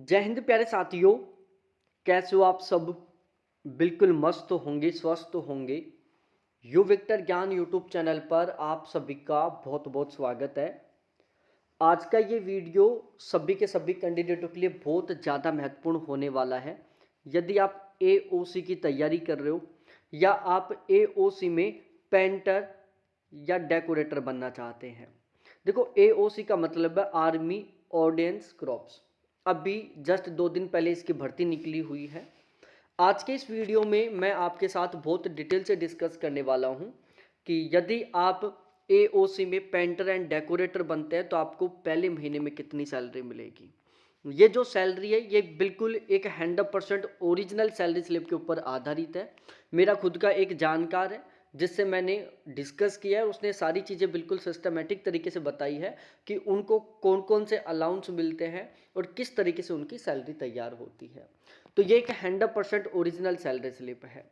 जय हिंद प्यारे साथियों। कैसे हो आप सब? बिल्कुल मस्त होंगे, स्वस्थ होंगे। यू विक्टर ज्ञान यूट्यूब चैनल पर आप सभी का बहुत बहुत स्वागत है। आज का ये वीडियो सभी के सभी कैंडिडेटों के लिए बहुत ज़्यादा महत्वपूर्ण होने वाला है। यदि आप एओसी की तैयारी कर रहे हो या आप एओसी में पेंटर या डेकोरेटर बनना चाहते हैं। देखो, एओसी का मतलब है आर्मी ऑर्डिनेंस क्रॉप्स। अभी जस्ट 2 दिन पहले इसकी भर्ती निकली हुई है। आज के इस वीडियो में मैं आपके साथ बहुत डिटेल से डिस्कस करने वाला हूं कि यदि आप एओसी में पेंटर एंड डेकोरेटर बनते हैं तो आपको पहले महीने में कितनी सैलरी मिलेगी। ये जो सैलरी है ये बिल्कुल एक 100% ओरिजिनल सैलरी स्लिप के ऊपर आधारित है। मेरा खुद का एक जानकार है जिससे मैंने डिस्कस किया है, उसने सारी चीज़ें बिल्कुल सिस्टमेटिक तरीके से बताई है कि उनको कौन कौन से अलाउंस मिलते हैं और किस तरीके से उनकी सैलरी तैयार होती है। तो ये एक 100% ओरिजिनल सैलरी स्लिप है।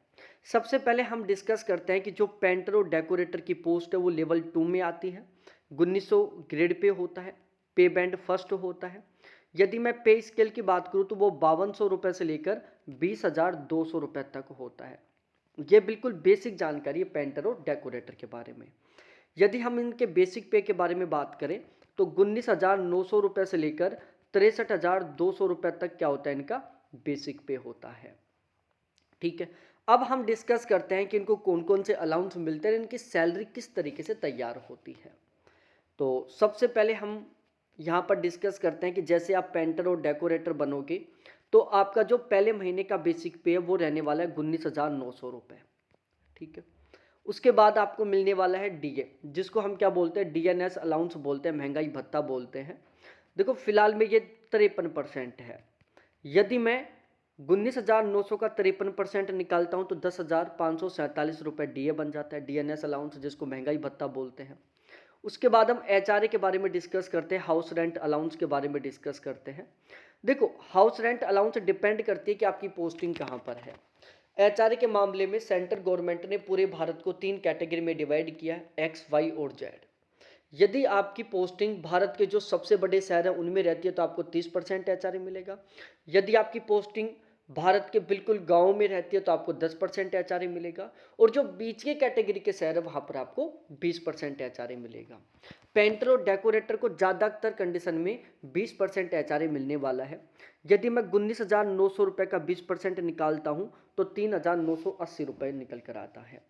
सबसे पहले हम डिस्कस करते हैं कि जो पेंटर और डेकोरेटर की पोस्ट है वो लेवल 2 में आती है। 1900 ग्रेड पे होता है। पे बैंड फर्स्ट होता है। यदि मैं पे स्केल की बात करूं तो वो 5200 रुपये से लेकर 20,200 रुपये तक होता है। ये बिल्कुल बेसिक जानकारी है पेंटर और डेकोरेटर के बारे में। यदि हम इनके बेसिक पे के बारे में बात करें तो 19,900 रुपये से लेकर 63,200 रुपये तक क्या होता है, इनका बेसिक पे होता है। ठीक है। अब हम डिस्कस करते हैं कि इनको कौन कौन से अलाउंस मिलते हैं, इनकी सैलरी किस तरीके से तैयार होती है। तो सबसे पहले हम यहाँ पर डिस्कस करते हैं कि जैसे आप पेंटर और डेकोरेटर बनोगे तो आपका जो पहले महीने का बेसिक पे है वो रहने वाला है 19,900 रुपये। ठीक है। उसके बाद आपको मिलने वाला है डीए, जिसको हम क्या बोलते हैं, डीएनएस अलाउंस बोलते हैं, महंगाई भत्ता बोलते हैं। देखो फिलहाल में ये 53% है। यदि मैं 19,900 का 53% निकालता हूँ तो 10,547 रुपये डीए बन जाता है, डीएनएस अलाउंस जिसको महंगाई भत्ता बोलते हैं। उसके बाद हम एचआरए के बारे में डिस्कस करते हैं, हाउस रेंट अलाउंस के बारे में डिस्कस करते हैं। देखो, हाउस रेंट अलाउंस डिपेंड करती है कि आपकी पोस्टिंग कहाँ पर है। एचआरए के मामले में सेंट्रल गवर्नमेंट ने पूरे भारत को 3 कैटेगरी में डिवाइड किया है, एक्स, वाई और जेड। यदि आपकी पोस्टिंग भारत के जो सबसे बड़े शहर हैं उनमें रहती है तो आपको 30% एचआरए मिलेगा। यदि आपकी पोस्टिंग भारत के बिल्कुल गांव में रहती है तो आपको 10% एचआरए मिलेगा। और जो बीच के कैटेगरी के शहर है वहां पर आपको 20% एचआरए मिलेगा। पेंटर और डेकोरेटर को ज़्यादातर कंडीशन में 20% एचआरए मिलने वाला है। यदि मैं 19,900 रुपये का 20% निकालता हूँ तो 3,980 रुपये निकल कर आता है।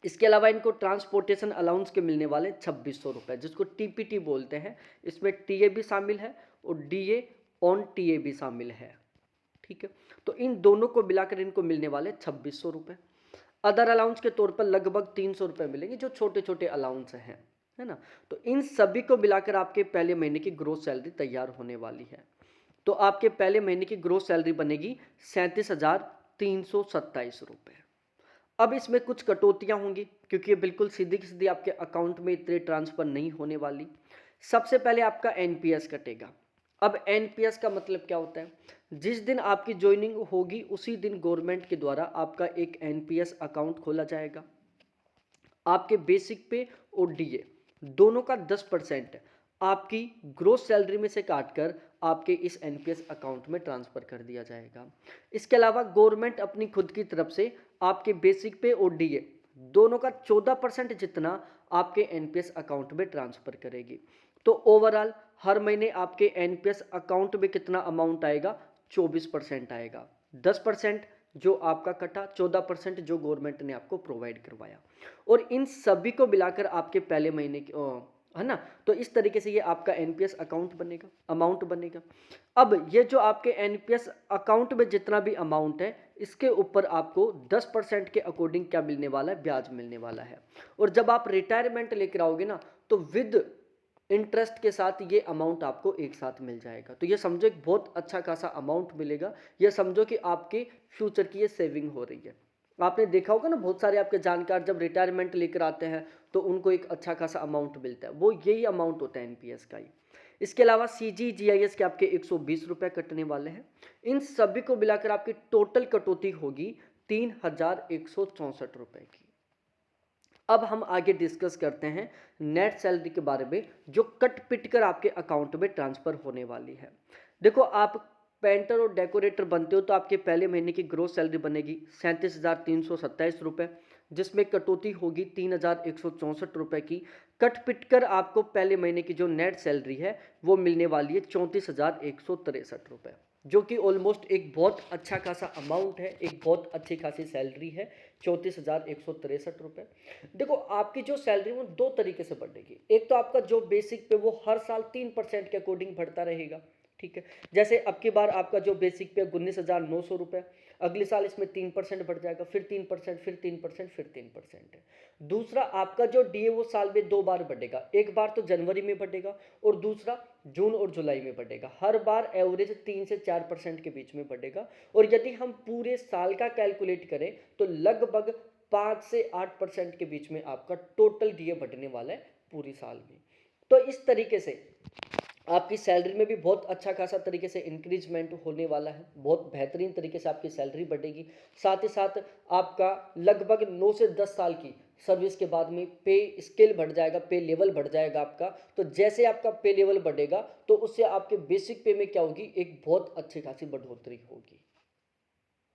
इसके अलावा इनको ट्रांसपोर्टेशन अलाउंस के मिलने वाले 2,600 रुपये, जिसको टीपीटी बोलते हैं। इसमें टीए भी शामिल है और डीए ऑन टीए भी शामिल है। ठीक है। तो इन दोनों को मिलाकर इनको मिलने वाले 2,600 रुपये। अदर अलाउंस के तौर पर लगभग 300 रुपये मिलेंगे, जो छोटे छोटे अलाउंस हैं, है ना। तो इन सभी को मिलाकर आपके पहले महीने की ग्रोस सैलरी तैयार होने वाली है। तो आपके पहले महीने की ग्रोस सैलरी बनेगी 37,327 रुपये। अब इसमें कुछ कटौतियां होंगी क्योंकि ये बिल्कुल सीधी सीधी आपके अकाउंट में इतने ट्रांसफर नहीं होने वाली। सबसे पहले आपका एनपीएस कटेगा। अब एनपीएस का मतलब क्या होता है, जिस दिन आपकी ज्वाइनिंग होगी उसी दिन गवर्नमेंट के द्वारा आपका एक एनपीएस अकाउंट खोला जाएगा। आपके बेसिक पे और डीए दोनों का 10% आपकी ग्रोस सैलरी में से काटकर आपके इस एनपीएस अकाउंट में ट्रांसफर कर दिया जाएगा। इसके अलावा गवर्नमेंट अपनी खुद की तरफ से आपके बेसिक पे और डीए दोनों का 14% जितना आपके एनपीएस अकाउंट में ट्रांसफर करेगी। तो ओवरऑल हर महीने आपके एनपीएस अकाउंट में कितना अमाउंट आएगा, 24% आएगा। 10% जो आपका कटा, 14% जो गवर्नमेंट ने आपको प्रोवाइड करवाया। और इन सभी को मिलाकर आपके पहले महीने की है ना। तो इस तरीके से ये आपका एनपीएस अकाउंट बनेगा, अमाउंट बनेगा। अब ये जो आपके एनपीएस अकाउंट में जितना भी अमाउंट है इसके ऊपर आपको 10% के अकॉर्डिंग क्या मिलने वाला है, ब्याज मिलने वाला है। और जब आप रिटायरमेंट लेकर आओगे ना तो विद इंटरेस्ट के साथ ये अमाउंट आपको एक साथ मिल जाएगा। तो ये समझो एक बहुत अच्छा खासा अमाउंट मिलेगा। ये समझो कि आपके फ्यूचर की ये सेविंग हो रही है। आपने देखा होगा ना, बहुत सारे आपके जानकार जब रिटायरमेंट लेकर आते हैं तो उनको एक अच्छा खासा अमाउंट मिलता है, वो यही अमाउंट होता है एनपीएस का ही। इसके अलावा सीजीजीआईएस के आपके 120 रुपये कटने वाले हैं। इन सभी को मिलाकर आपकी टोटल कटौती होगी 3,164 रुपये की। अब हम आगे डिस्कस करते हैं नेट सैलरी के बारे में, जो कट पिट कर आपके अकाउंट में ट्रांसफर होने वाली है। देखो, आप पेंटर और डेकोरेटर बनते हो तो आपके पहले महीने की ग्रोस सैलरी बनेगी 37,327 रुपये, जिसमें कटौती होगी 3,164 रुपये की। कट पिट कर आपको पहले महीने की जो नेट सैलरी है वो मिलने वाली है 34,163 रुपये, जो कि ऑलमोस्ट एक बहुत अच्छा खासा अमाउंट है, एक बहुत अच्छी खासी सैलरी है 34,163 रुपये। देखो आपकी जो सैलरी वो दो तरीके से बढ़ेगी। एक तो आपका जो बेसिक पे वो हर साल 3% के अकॉर्डिंग बढ़ता रहेगा, ठीक है। जैसे अब की बार आपका जो बेसिक पे 19,900 रुपये, अगले साल इसमें 3% बढ़ जाएगा, फिर 3%, फिर 3%, फिर 3% है। दूसरा आपका जो डीए वो साल में दो बार बढ़ेगा, एक बार तो जनवरी में बढ़ेगा और दूसरा जून और जुलाई में बढ़ेगा। हर बार एवरेज 3 से 4% के बीच में बढ़ेगा। और यदि हम पूरे साल का कैलकुलेट करें तो लगभग 5 से 8% के बीच में आपका टोटल डीए बढ़ने वाला है पूरी साल में। तो इस तरीके से आपकी सैलरी में भी बहुत अच्छा खासा तरीके से इंक्रीजमेंट होने वाला है, बहुत बेहतरीन तरीके से आपकी सैलरी बढ़ेगी। साथ ही साथ आपका लगभग 9 से 10 साल की सर्विस के बाद में पे स्केल बढ़ जाएगा, पे लेवल बढ़ जाएगा आपका। तो जैसे आपका पे लेवल बढ़ेगा तो उससे आपके बेसिक पे में क्या होगी, एक बहुत अच्छी खासी बढ़ोतरी होगी।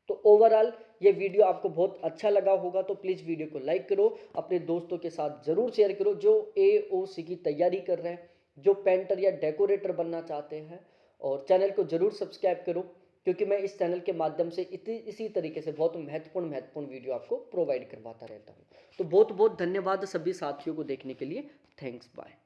तो ओवरऑल ये वीडियो आपको बहुत अच्छा लगा होगा तो प्लीज़ वीडियो को लाइक करो, अपने दोस्तों के साथ ज़रूर शेयर करो जो एओसी की तैयारी कर रहे हैं, जो पेंटर या डेकोरेटर बनना चाहते हैं। और चैनल को ज़रूर सब्सक्राइब करो, क्योंकि मैं इस चैनल के माध्यम से इसी तरीके से बहुत महत्वपूर्ण वीडियो आपको प्रोवाइड करवाता रहता हूँ। तो बहुत बहुत धन्यवाद सभी साथियों को देखने के लिए। Thanks, bye.